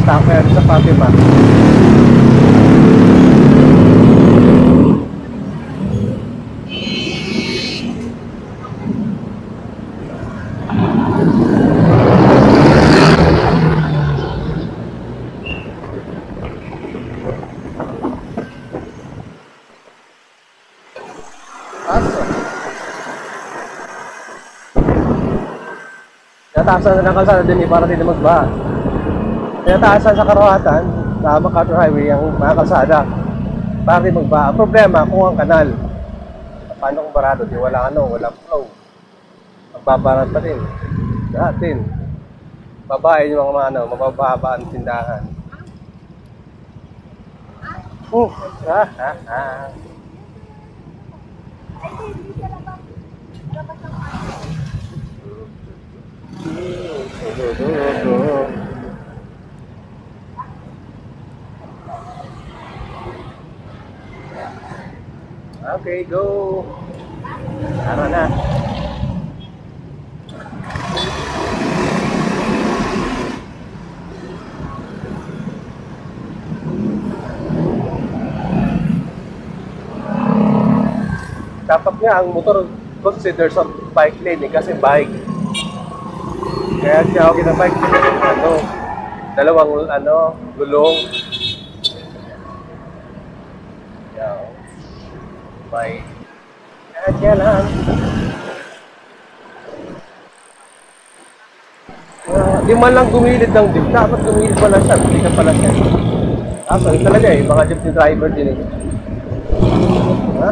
tao kaya sa Fatima. Tinataasan na ng kalsada din para din magbaha. Tinataasan sa Karuhatan, sa MacArthur Highway, ang mga kalsada para din magbaha. Ang problema kung ang kanal. Paano kung barado? Di walang walang flow. Magbabaran pa din. Lahat din. Babae yung mga mabababa ang tindahan. Okay, go. Tara na. Dapat nga ang motor consider sa bike lane kasi bike. Kaya siya ako kinabike. Dalawang gulong. Yan. Bike. Kaya siya lang. Di man lang gumilid ng jeep. Dapat gumilid pala siya. Balikan pala siya. Kaso yun talaga mga jeep driver din Ha?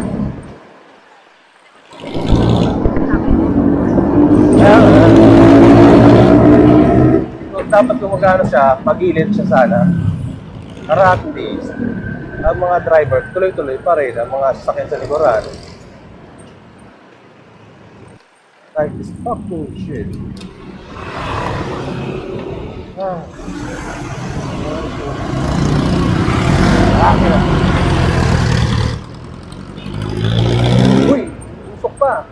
Dapat gumagana siya, magilid siya sana. Para at least, ang mga driver, tuloy-tuloy pa rin ang mga sasakyan sa likuran. Like this fucking shit. Uy! Usok pa!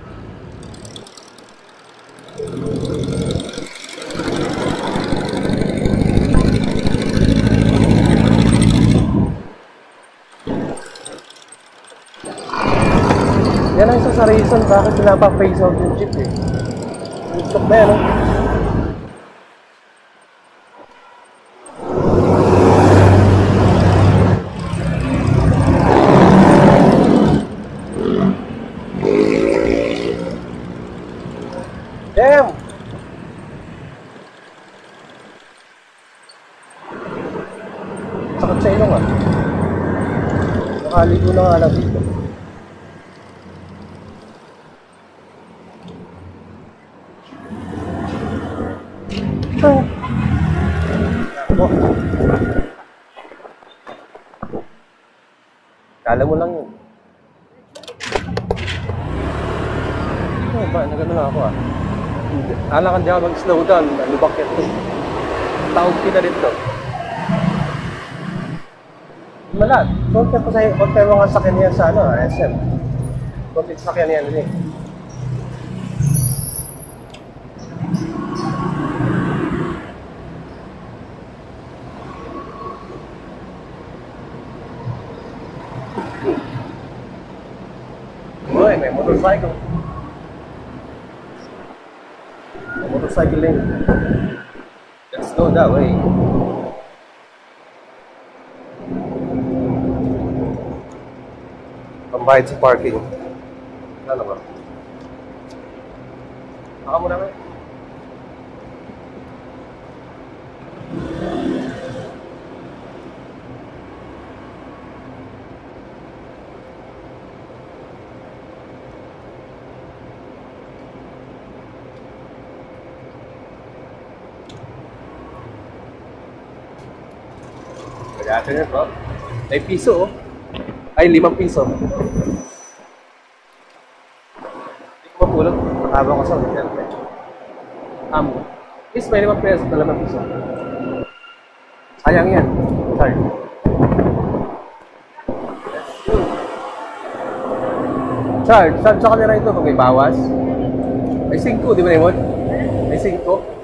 Yan ang isa sa reason bakit pinapa-phase out yung jeep eh. Usok na yan Damn! Sakit sa ilong Nakaligo na nga lang dito. Kala mo lang yun. Nagano na ako Alangan di ako mag-slow down. Lubak yan ito. Taog kita dito. Malat. Konti pa sa'yo. Konti mga sakyan yan sa SM. Konti sakyan yan din Uy, may motorcycle. Motorcycling. Let's go that way. Pambayad sa parking. Ano ba? Baka mo naman. Kaya nyo po. May piso Ay, 5 piso. Hindi ko mapulot. Makabang ko sa hotel. Please, may 5 peso na 5 piso. Sayang yan. Sorry. Charge sa kanila ito pag may bawas. May 5, di ba, Raymond? May 5.